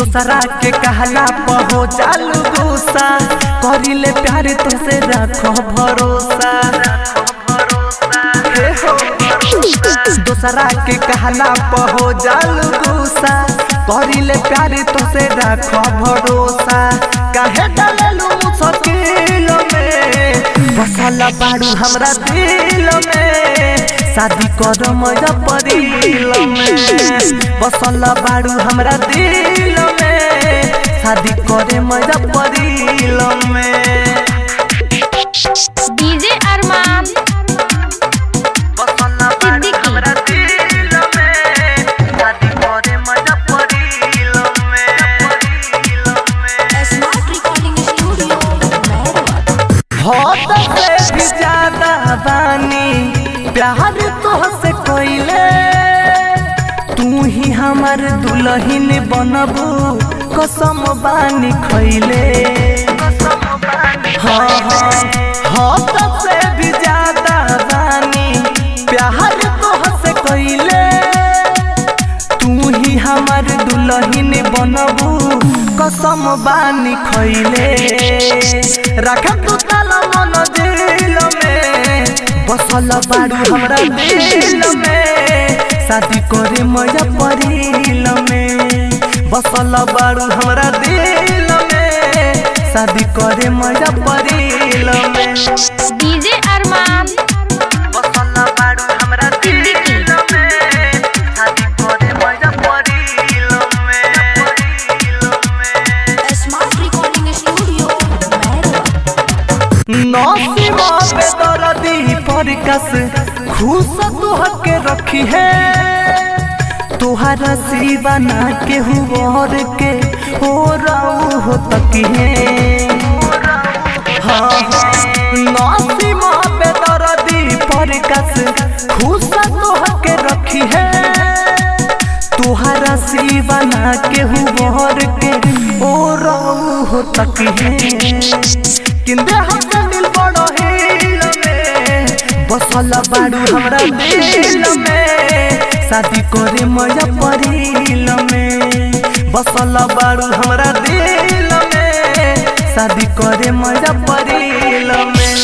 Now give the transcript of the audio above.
दोसरा के कहला पहो चालू गुस्सा करिले प्यार तो से रखो भरोसा दोसरा के कहला पहो चालू गुस्सा करिले प्यार तो से रखो भरोसा काहे डाललू मुश्किल में बसल बाड़ू हमरा दिल में शादी कर मजा परिल में बसल बाड़ू हमरा दिल में शादी करे मजा परिल में डीजे अरमान बसल बाड़ू हमरा दिल में शादी करे मजा परिल में स्मार्ट रिकॉर्डिंग स्टूडियो बहुत से भी ज्यादा बानी प्यार तोहसे कोइले तू ही हमार दुल्हन बनबू कसम बानी खइले हाँ से भी ज्यादा बानी प्यार तोहसे कोइले तू ही हमार दुल्हन बनबू कसम बानी खइले रख तू ताला मन दिल में बसल बाड़ू हमरा दिल में शादी करे मजा परिल में बसल बाड़ू हमरा दिल में शादी करे मजा परिल में डीजे अरमान बसल बाड़ू हमरा दिल में शादी करे मजा परिल में स्मार्ट रिकॉर्डिंग स्टूडियो नौसीमा पे दर्दी परकस खुश तुहके रखी है तुहरा सिवा ना के हुआर के हो राऊ हो तकी है नौसीमा पे दर्दी परकस खुश तुहके रखी है तुहरा सिवा ना के हुआर के हो राऊ हो तकी है किंदे हमसे दिल बड़ो हिल में बसल बाड़ू हमरा दिल में शादी करे मजा परिल में बसल बाड़ू हमरा दिल में शादी करे मजा परिल में।